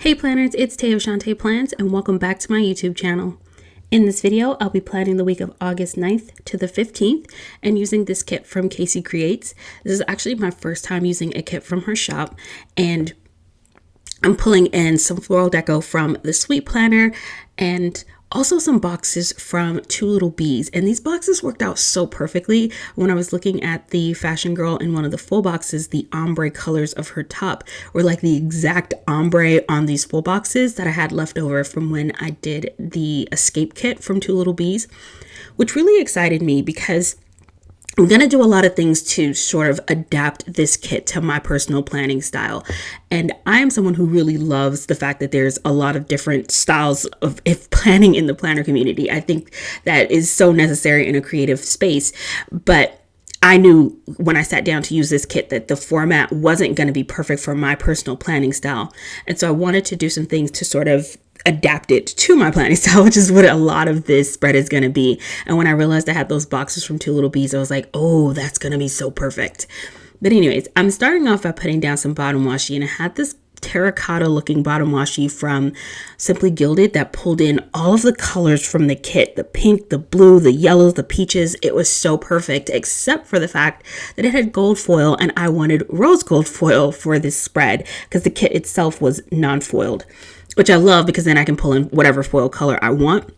Hey planners, it's Tay of Shantae Plans and welcome back to my YouTube channel. In this video, I'll be planning the week of August 9th to the 15th and using this kit from Kaysi Creates. This is actually my first time using a kit from her shop, and I'm pulling in some floral deco from the Sweet Planner and also some boxes from Two Little Bees. And these boxes worked out so perfectly. When I was looking at the Fashion Girl in one of the full boxes, the ombre colors of her top were like the exact ombre on these full boxes that I had left over from when I did the Escape kit from Two Little Bees, which really excited me because I'm going to do a lot of things to sort of adapt this kit to my personal planning style. And I am someone who really loves the fact that there's a lot of different styles of planning in the planner community. I think that is so necessary in a creative space. But I knew when I sat down to use this kit that the format wasn't going to be perfect for my personal planning style. And so I wanted to do some things to sort of adapt it to my planning style, which is what a lot of this spread is going to be. And when I realized I had those boxes from Two Little Bees, I was like, oh, that's going to be so perfect. But anyways, I'm starting off by putting down some bottom washi, and I had this terracotta looking bottom washi from Simply Gilded that pulled in all of the colors from the kit, the pink, the blue, the yellows, the peaches. It was so perfect, except for the fact that it had gold foil, and I wanted rose gold foil for this spread because the kit itself was non-foiled, which I love because then I can pull in whatever foil color I want.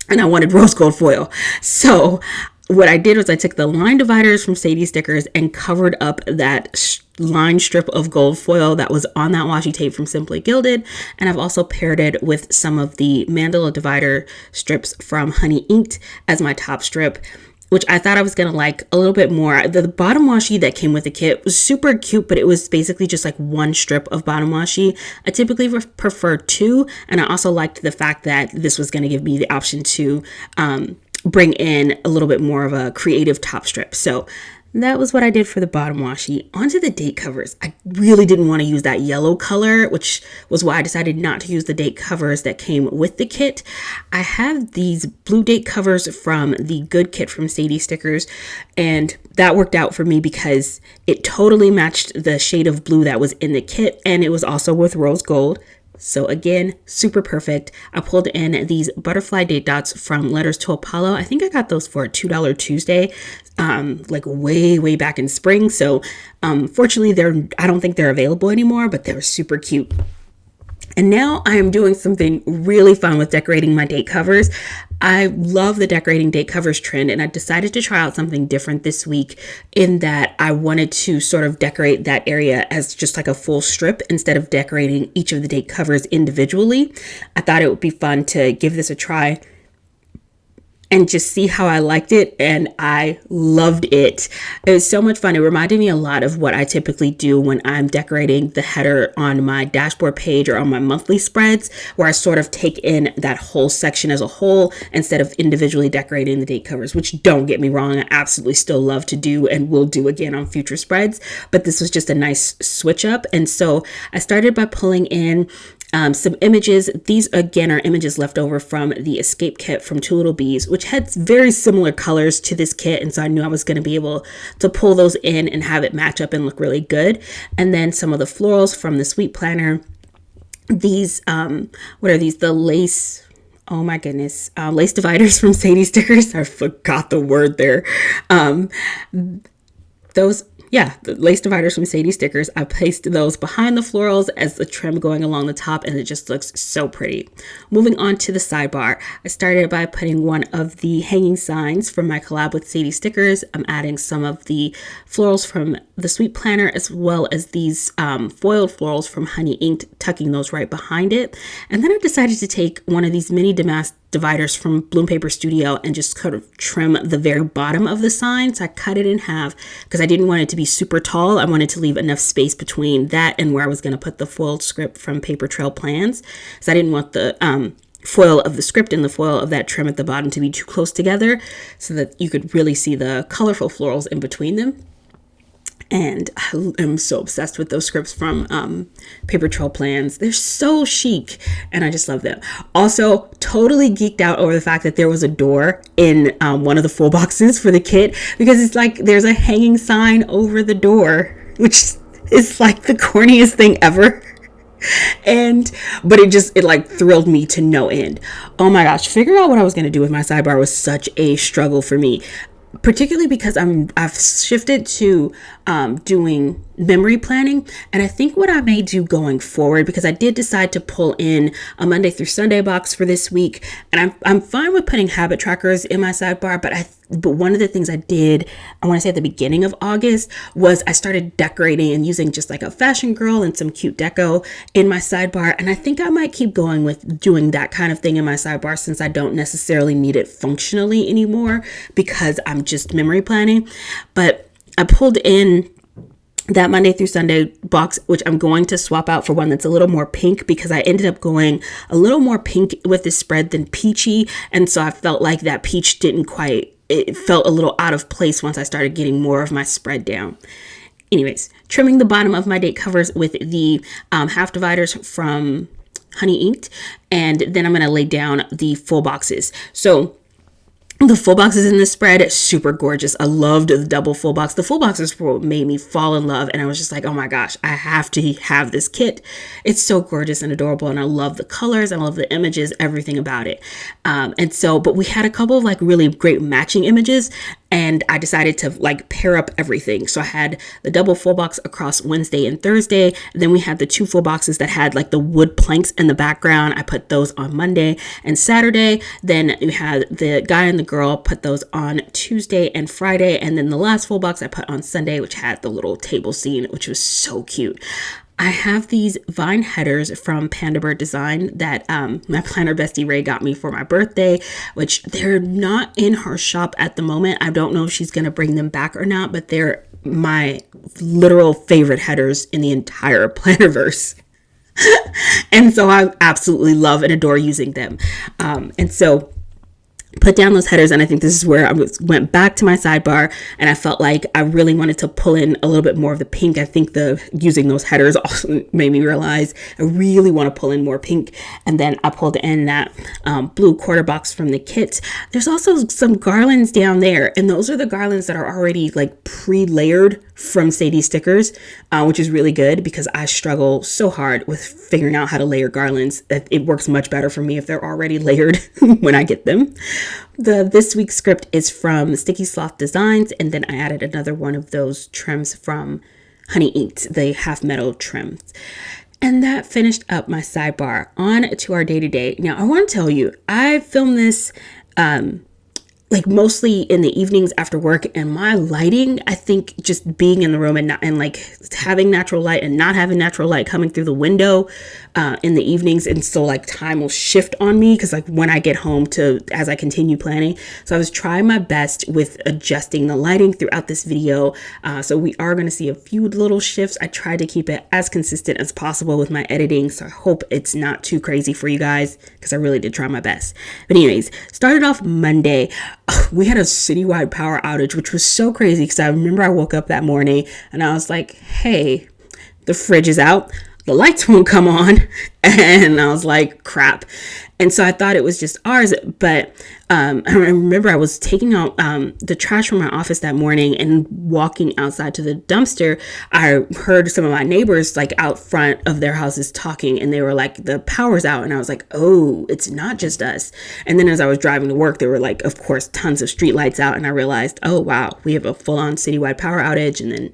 And I wanted rose gold foil. So what I did was I took the line dividers from Sadie Stickers and covered up that line strip of gold foil that was on that washi tape from Simply Gilded. And I've also paired it with some of the mandala divider strips from Honey Inked as my top strip, which I thought I was going to like a little bit more. The bottom washi that came with the kit was super cute, but it was basically just like one strip of bottom washi. I typically prefer two, and I also liked the fact that this was going to give me the option to bring in a little bit more of a creative top strip. So that was what I did for the bottom washi. Onto the date covers. I really didn't want to use that yellow color, which was why I decided not to use the date covers that came with the kit. I have these blue date covers from the Good kit from Sadie Stickers, and that worked out for me because it totally matched the shade of blue that was in the kit, and it was also with rose gold. So again, super perfect. I pulled in these butterfly date dots from Letters to Apollo. I think I got those for a $2 Tuesday, like way back in spring. So fortunately, I don't think they're available anymore, but they're super cute. And now I am doing something really fun with decorating my date covers. I love the decorating date covers trend, and I decided to try out something different this week in that I wanted to sort of decorate that area as just like a full strip instead of decorating each of the date covers individually. I thought it would be fun to give this a try and just see how I liked it, and I loved it. It was so much fun. It reminded me a lot of what I typically do when I'm decorating the header on my dashboard page or on my monthly spreads, where I sort of take in that whole section as a whole instead of individually decorating the date covers, which, don't get me wrong, I absolutely still love to do and will do again on future spreads, but this was just a nice switch up. And so I started by pulling in some images. These again are images left over from the Escape kit from Two Little Bees, which had very similar colors to this kit, and so I knew I was going to be able to pull those in and have it match up and look really good. And then some of the florals from the Sweet Planner. These what are these? The lace, oh my goodness, lace dividers from Sadie Stickers. I forgot the word there. The lace dividers from Sadie Stickers. I placed those behind the florals as the trim going along the top, and it just looks so pretty. Moving on to the sidebar, I started by putting one of the hanging signs from my collab with Sadie Stickers. I'm adding some of the florals from the Sweet Planner as well as these foiled florals from Honey Inked, tucking those right behind it. And then I decided to take one of these mini damask dividers from Bloom Paper Studio and just kind of trim the very bottom of the sign. So I cut it in half because I didn't want it to be super tall. I wanted to leave enough space between that and where I was going to put the foiled script from Paper Trail Plans. So I didn't want the foil of the script and the foil of that trim at the bottom to be too close together so that you could really see the colorful florals in between them. And I am so obsessed with those scripts from Paper Trail Plans. They're so chic, and I just love them. Also, totally geeked out over the fact that there was a door in one of the full boxes for the kit, because it's like there's a hanging sign over the door, which is like the corniest thing ever. But it like thrilled me to no end. Oh my gosh, figuring out what I was going to do with my sidebar was such a struggle for me, particularly because I've shifted to doing memory planning. And I think what I may do going forward, because I did decide to pull in a Monday through Sunday box for this week, and I'm fine with putting habit trackers in my sidebar, but one of the things I did, I want to say at the beginning of August, was I started decorating and using just like a fashion girl and some cute deco in my sidebar. And I think I might keep going with doing that kind of thing in my sidebar, since I don't necessarily need it functionally anymore because I'm just memory planning. But I pulled in that Monday through Sunday box, which I'm going to swap out for one that's a little more pink, because I ended up going a little more pink with this spread than peachy. And so I felt like that peach it felt a little out of place once I started getting more of my spread down. Anyways, trimming the bottom of my date covers with the half dividers from Honey Inked. And then I'm going to lay down the full boxes. So the full boxes in this spread, super gorgeous. I loved the double full box. The full boxes were what made me fall in love. And I was just like, oh my gosh, I have to have this kit. It's so gorgeous and adorable. And I love the colors. I love the images, everything about it. But we had a couple of like really great matching images. And I decided to like pair up everything. So I had the double full box across Wednesday and Thursday. Then we had the two full boxes that had like the wood planks in the background. I put those on Monday and Saturday. Then we had the guy and the girl, put those on Tuesday and Friday. And then the last full box I put on Sunday, which had the little table scene, which was so cute. I have these vine headers from Panda Bird Design that my planner bestie Ray got me for my birthday, which they're not in her shop at the moment. I don't know if she's going to bring them back or not, but they're my literal favorite headers in the entire Plannerverse. And so I absolutely love and adore using them. Put down those headers, and I think this is where I went back to my sidebar, and I felt like I really wanted to pull in a little bit more of the pink. I think using those headers also made me realize I really want to pull in more pink. And then I pulled in that blue quarter box from the kit. There's also some garlands down there, and those are the garlands that are already like pre-layered from Sadie Stickers, which is really good because I struggle so hard with figuring out how to layer garlands. It works much better for me if they're already layered when I get them. This week's script is from Sticky Sloth Designs, and then I added another one of those trims from Honey Inked, the half metal trims. And that finished up my sidebar. On to our day-to-day. Now, I want to tell you, I filmed this like mostly in the evenings after work, and my lighting, I think just being in the room and like having natural light and not having natural light coming through the window in the evenings, and so like time will shift on me because like when I get home as I continue planning. So I was trying my best with adjusting the lighting throughout this video, so we are going to see a few little shifts. I tried to keep it as consistent as possible with my editing, so I hope it's not too crazy for you guys because I really did try my best. But anyways, started off Monday. We had a citywide power outage, which was so crazy because I remember I woke up that morning and I was like, hey, the fridge is out, the lights won't come on. And I was like, crap. And so I thought it was just ours. But I remember I was taking out the trash from my office that morning and walking outside to the dumpster. I heard some of my neighbors like out front of their houses talking, and they were like, the power's out. And I was like, oh, it's not just us. And then as I was driving to work, there were like, of course, tons of street lights out. And I realized, oh, wow, we have a full on citywide power outage. And then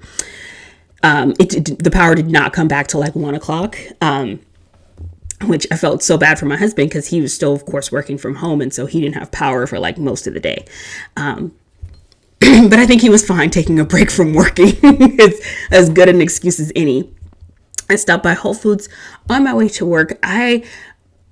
the power did not come back till like 1 o'clock. Which I felt so bad for my husband because he was still, of course, working from home. And so he didn't have power for like most of the day. But I think he was fine taking a break from working. It's as good an excuse as any. I stopped by Whole Foods on my way to work. I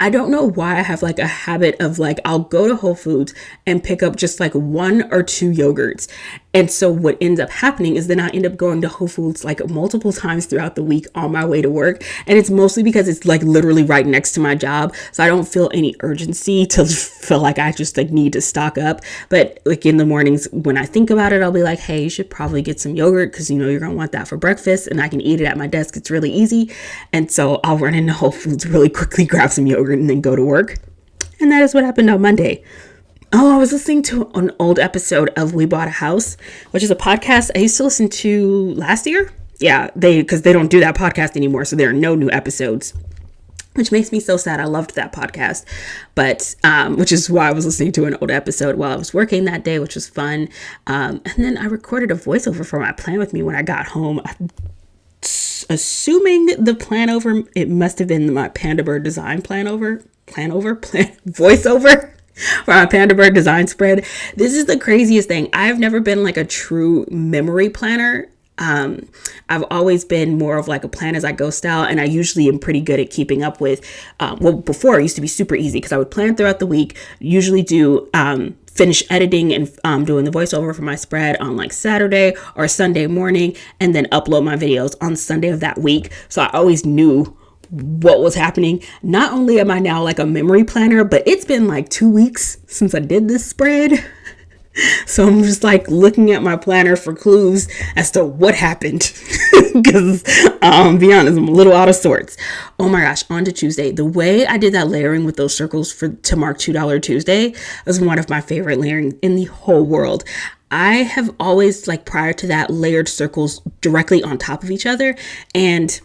don't know why I have like a habit of like, I'll go to Whole Foods and pick up just like 1 or 2 yogurts. And so what ends up happening is then I end up going to Whole Foods like multiple times throughout the week on my way to work. And it's mostly because it's like literally right next to my job. So I don't feel any urgency to feel like I just like need to stock up. But like in the mornings when I think about it, I'll be like, hey, you should probably get some yogurt because you know you're going to want that for breakfast, and I can eat it at my desk. It's really easy. And so I'll run into Whole Foods really quickly, grab some yogurt, and then go to work. And that is what happened on Monday. Oh, I was listening to an old episode of We Bought a House, which is a podcast I used to listen to last year. Yeah, because they don't do that podcast anymore, so there are no new episodes. which makes me so sad. I loved that podcast, but which is why I was listening to an old episode while I was working that day, which was fun. And then I recorded a voiceover for my plan with me when I got home. Assuming the plan over, it must have been my Panda Bird design voiceover for my Panda Bird design spread. This is the craziest thing. I've never been like a true memory planner. I've always been more of like a plan as I go style, and I usually am pretty good at keeping up with, before it used to be super easy because I would plan throughout the week, usually do, finish editing and doing the voiceover for my spread on like Saturday or Sunday morning, and then upload my videos on Sunday of that week. So I always knew what was happening. Not only am I now like a memory planner, but it's been like 2 weeks since I did this spread. So I'm just like looking at my planner for clues as to what happened because be honest, I'm a little out of sorts. Oh my gosh, on to Tuesday. The way I did that layering with those circles to mark $2 Tuesday was one of my favorite layering in the whole world. I have always, like prior to that, layered circles directly on top of each other and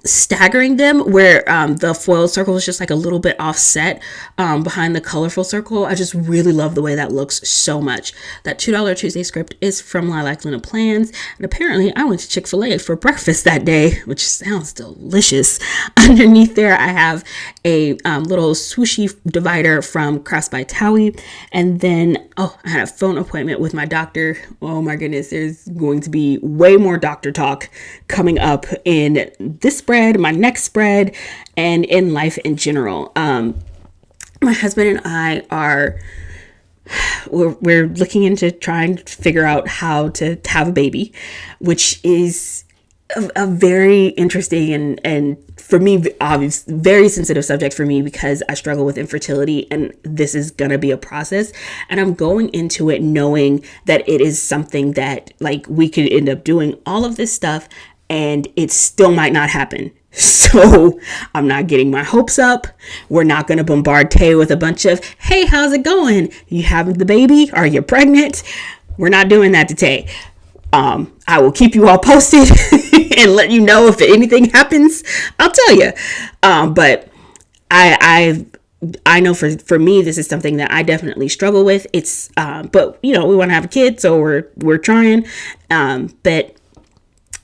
staggering them where the foiled circle is just like a little bit offset behind the colorful circle. I just really love the way that looks so much. That $2 Tuesday script is from Lilac Luna Plans, and apparently I went to Chick-fil-A for breakfast that day, which sounds delicious. Underneath there I have a little swooshy divider from Crafts by Towie, and then I had a phone appointment with my doctor. Oh my goodness, there's going to be way more doctor talk coming up in this spread, my next spread, and in life in general. My husband and I we're looking into trying to figure out how to have a baby, which is a very interesting and for me, obvious, very sensitive subject for me because I struggle with infertility, and this is going to be a process. And I'm going into it knowing that it is something that like we could end up doing all of this stuff and it still might not happen. So I'm not getting my hopes up. We're not going to bombard Tay with a bunch of, hey, how's it going? You having the baby? Are you pregnant? We're not doing that to Tay. I will keep you all posted and let you know if anything happens. I'll tell you. But I know for me, this is something that I definitely struggle with. It's, but we want to have a kid, so we're trying. But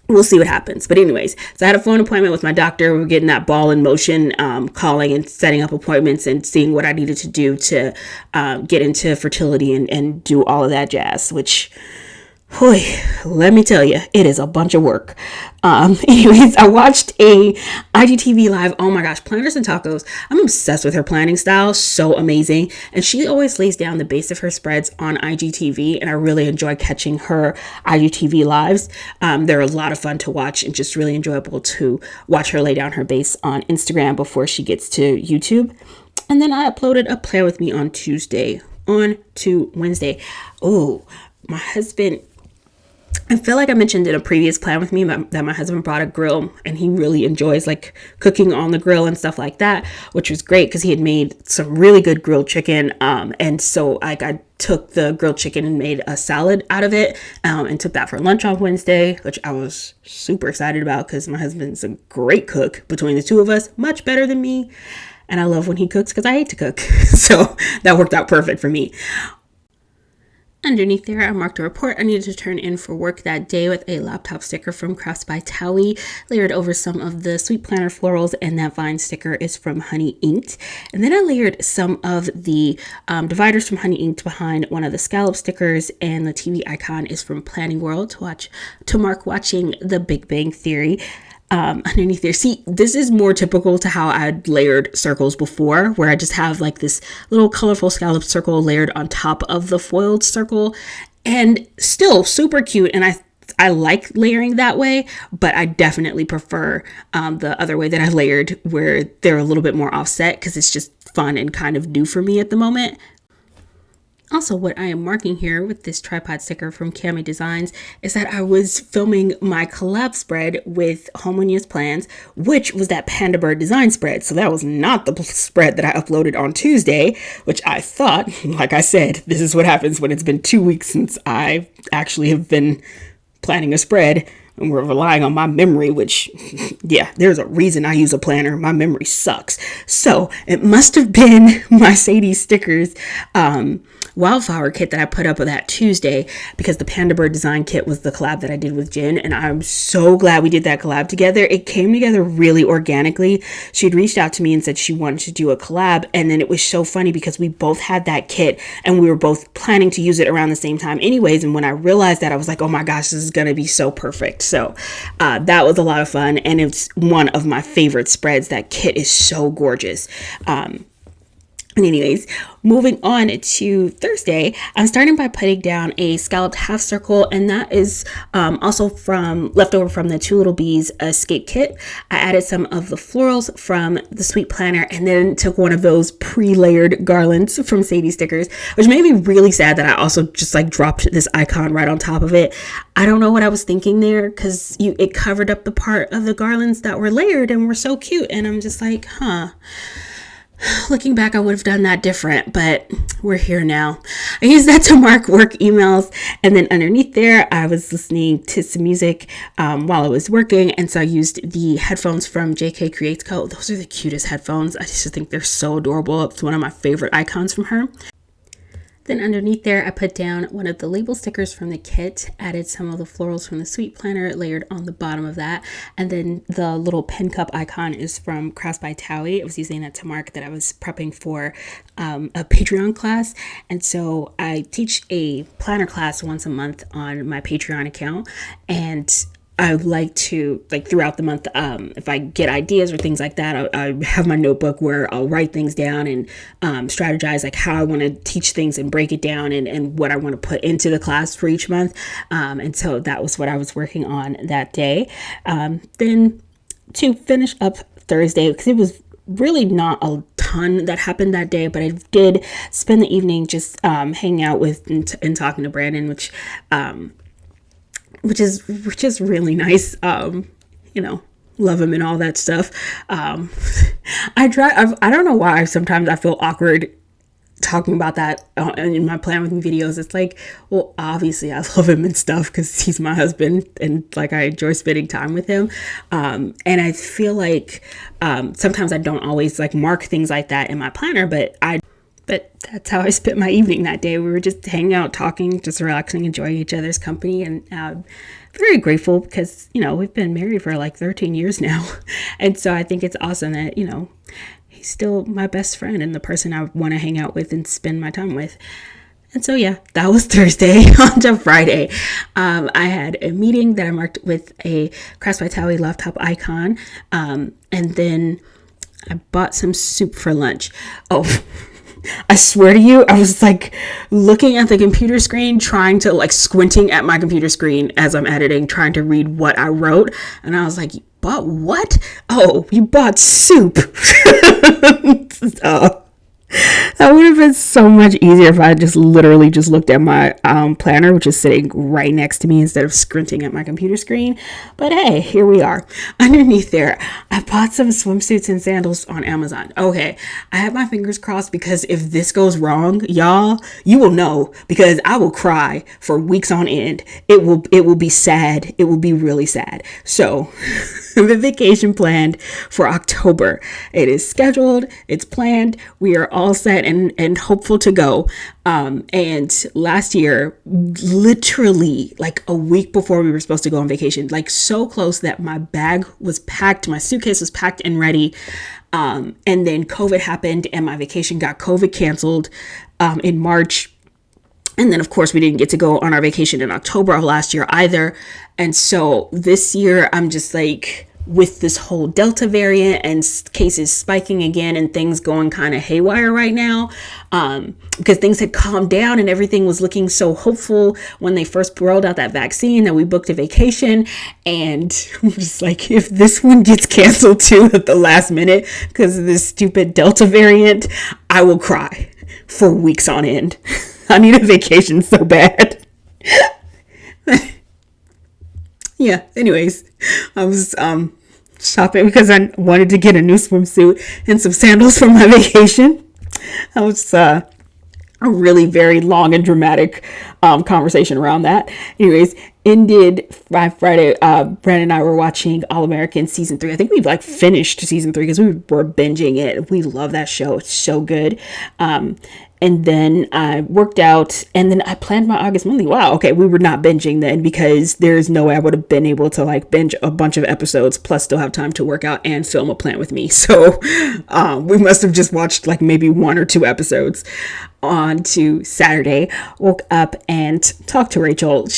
we'll see what happens. But anyways, so I had a phone appointment with my doctor. We're getting that ball in motion, calling and setting up appointments and seeing what I needed to do to get into fertility and do all of that jazz, which, let me tell you, it is a bunch of work. Anyways, I watched a IGTV live. Oh my gosh, Planners and Tacos. I'm obsessed with her planning style. So amazing. And she always lays down the base of her spreads on IGTV. And I really enjoy catching her IGTV lives. They're a lot of fun to watch and just really enjoyable to watch her lay down her base on Instagram before she gets to YouTube. And then I uploaded a Plan With Me on Tuesday on to Wednesday. Oh, my husband, I feel like I mentioned in a previous Plan With Me that my husband brought a grill and he really enjoys like cooking on the grill and stuff like that, which was great because he had made some really good grilled chicken. And so I took the grilled chicken and made a salad out of it and took that for lunch on Wednesday, which I was super excited about because my husband's a great cook. Between the two of us, much better than me. And I love when he cooks because I hate to cook. So that worked out perfect for me. Underneath there, I marked a report I needed to turn in for work that day with a laptop sticker from Crafts by Towie, layered over some of the Sweet Planner florals, and that vine sticker is from Honey Inked. And then I layered some of the dividers from Honey Inked behind one of the scallop stickers, and the TV icon is from Planning World to mark watching The Big Bang Theory. Underneath there. See, this is more typical to how I'd layered circles before, where I just have like this little colorful scallop circle layered on top of the foiled circle, and still super cute. And I like layering that way, but I definitely prefer the other way that I layered, where they're a little bit more offset because it's just fun and kind of new for me at the moment. Also, what I am marking here with this tripod sticker from Cami Designs is that I was filming my collab spread with Harmonious Plans, which was that Panda Bird design spread. So that was not the spread that I uploaded on Tuesday, which I thought, like I said, this is what happens when it's been 2 weeks since I actually have been planning a spread. and we're relying on my memory, which, yeah, there's a reason I use a planner. My memory sucks. So it must have been my Sadie Stickers wildflower kit that I put up that Tuesday, because the Panda Bird design kit was the collab that I did with Jen, and I'm so glad we did that collab together. It came together really organically. She'd reached out to me and said she wanted to do a collab, and then it was so funny because we both had that kit and we were both planning to use it around the same time anyways, and when I realized that, I was like, oh my gosh, this is gonna be so perfect. So that was a lot of fun, and it's one of my favorite spreads. That kit is so gorgeous. And anyways, moving on to Thursday, I'm starting by putting down a scalloped half circle, and that is also from leftover from the Two Little Bees escape kit. I added some of the florals from the Sweet Planner, and then took one of those pre-layered garlands from Sadie Stickers, which made me really sad that I also just like dropped this icon right on top of it. I don't know what I was thinking there, because it covered up the part of the garlands that were layered and were so cute, and I'm just like, looking back, I would have done that different, but we're here now. I used that to mark work emails, and then underneath there, I was listening to some music while I was working, and so I used the headphones from Kaysi Creates. Those are the cutest headphones. I just think they're so adorable. It's one of my favorite icons from her. Then underneath there, I put down one of the label stickers from the kit, added some of the florals from the Sweet Planner, layered on the bottom of that. And then the little pen cup icon is from Crafts by Towie. I was using that to mark that I was prepping for a Patreon class. And so I teach a planner class once a month on my Patreon account. And I like to, like, throughout the month, if I get ideas or things like that, I have my notebook where I'll write things down and strategize like how I want to teach things and break it down, and what I want to put into the class for each month. And so that was what I was working on that day. Then to finish up Thursday, because it was really not a ton that happened that day, but I did spend the evening just hanging out with and talking to Brandon, which is really nice. Love him and all that stuff. I don't know why sometimes I feel awkward talking about that in my Plan With Me videos. It's like, well, obviously I love him and stuff because he's my husband, and like I enjoy spending time with him. And I feel like sometimes I don't always like mark things like that in my planner, but that's how I spent my evening that day. We were just hanging out, talking, just relaxing, enjoying each other's company, and very grateful because, we've been married for like 13 years now. And so I think it's awesome that, he's still my best friend and the person I want to hang out with and spend my time with. And so, yeah, that was Thursday. On to Friday. I had a meeting that I marked with a Crafts by Towie laptop icon. And then I bought some soup for lunch. Oh, I swear to you, I was like looking at the computer screen, trying to like squinting at my computer screen as I'm editing, trying to read what I wrote. And I was like, you bought what? Oh, you bought soup. So, that would have been so much easier if I just literally just looked at my planner, which is sitting right next to me, instead of squinting at my computer screen. But hey, here we are. Underneath there, I bought some swimsuits and sandals on Amazon. Okay, I have my fingers crossed, because if this goes wrong, y'all, you will know, because I will cry for weeks on end. It will be sad. It will be really sad. So the vacation planned for October. It is scheduled. It's planned. We are all set and hopeful to go. And last year, literally like a week before we were supposed to go on vacation, like so close that my bag was packed, my suitcase was packed and ready. And then COVID happened and my vacation got COVID canceled in March. And then, of course, we didn't get to go on our vacation in October of last year either. And so this year, I'm just like, with this whole Delta variant and cases spiking again and things going kind of haywire right now, because things had calmed down and everything was looking so hopeful when they first rolled out that vaccine, that we booked a vacation. And I'm just like, if this one gets canceled too at the last minute because of this stupid Delta variant, I will cry for weeks on end. I need a vacation so bad. Yeah, anyways, I was shopping because I wanted to get a new swimsuit and some sandals for my vacation. I was a really very long and dramatic conversation around that. Anyways, ended by Friday. Brandon and I were watching All American season 3. I think we've like finished season 3 because we were binging it. We love that show. It's so good. And then I worked out, and then I planned my August monthly. Wow, okay, we were not binging then because there's no way I would have been able to like binge a bunch of episodes plus still have time to work out and film a plan with me. So we must have just watched like maybe 1 or 2 episodes. On to Saturday, woke up and talked to Rachel.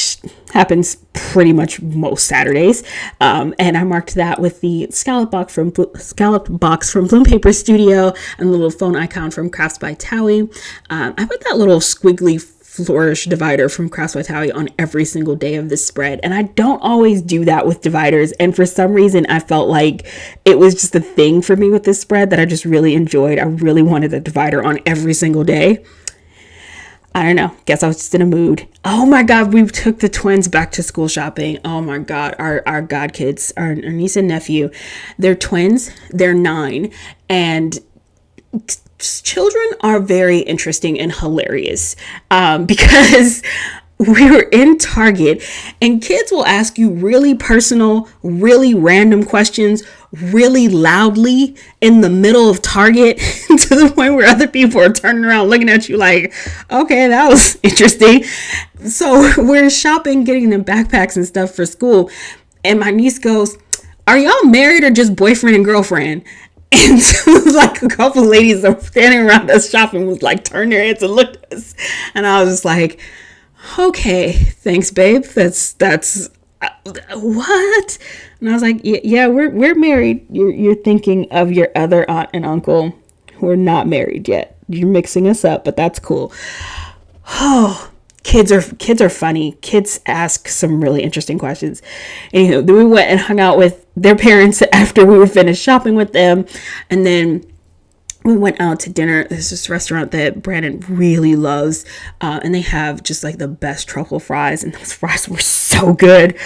Happens pretty much most Saturdays, and I marked that with the scallop box from Bloom Paper Studio and the little phone icon from Crafts by Towie. I put that little squiggly flourish divider from Crafts by Towie on every single day of this spread, and I don't always do that with dividers, and for some reason I felt like it was just a thing for me with this spread that I just really enjoyed. I really wanted the divider on every single day. I don't know. Guess I was just in a mood. Oh my God, we took the twins back to school shopping. Oh my God, our god kids, our niece and nephew, they're twins. They're 9, and children are very interesting and hilarious because we were in Target and kids will ask you really personal, really random questions really loudly in the middle of Target to the point where other people are turning around looking at you like, okay, that was interesting. So we're shopping, getting them backpacks and stuff for school. And my niece goes, are y'all married or just boyfriend and girlfriend? And so like a couple of ladies that were standing around us shopping was like, turn their heads and look at us. And I was just like, okay, thanks, babe. That's what? And I was like, yeah, we're married. You're thinking of your other aunt and uncle who are not married yet. You're mixing us up, but that's cool. Oh, kids are funny. Kids ask some really interesting questions. Anyway, then we went and hung out with their parents after we were finished shopping with them, and then we went out to dinner. There's this restaurant that Brandon really loves, and they have just like the best truffle fries, and those fries were so good.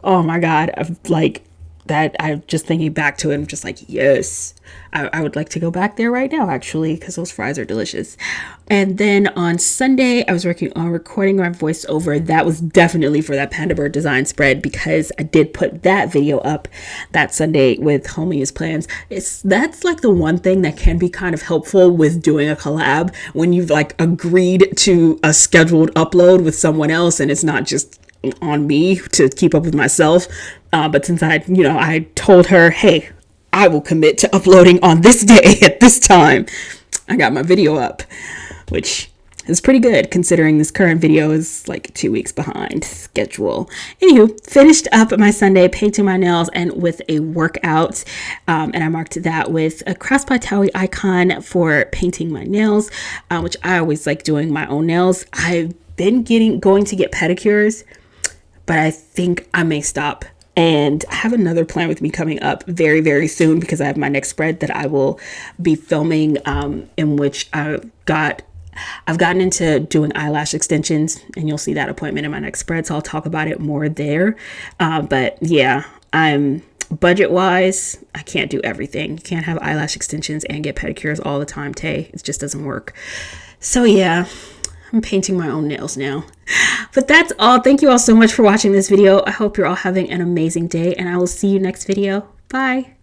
Oh my God, I'm just thinking back to it. I'm just like, yes, I would like to go back there right now, actually, because those fries are delicious. And then on Sunday, I was working on recording my voiceover. That was definitely for that Panda Bird design spread because I did put that video up that Sunday with Homie's plans. That's like the one thing that can be kind of helpful with doing a collab when you've like agreed to a scheduled upload with someone else and it's not just on me to keep up with myself. But since I told her, hey, I will commit to uploading on this day at this time, I got my video up, which is pretty good considering this current video is like 2 weeks behind schedule. Anywho, finished up my Sunday painting my nails and with a workout, and I marked that with a Crafts by Towie icon for painting my nails, which I always like doing my own nails. I've been going to get pedicures, but I think I may stop. And I have another plan with me coming up very, very soon because I have my next spread that I will be filming, in which I've gotten into doing eyelash extensions, and you'll see that appointment in my next spread. So I'll talk about it more there. But yeah, I'm budget wise, I can't do everything. You can't have eyelash extensions and get pedicures all the time, Tay. It just doesn't work. So yeah, I'm painting my own nails now. But that's all. Thank you all so much for watching this video. I hope you're all having an amazing day, and I will see you next video. Bye.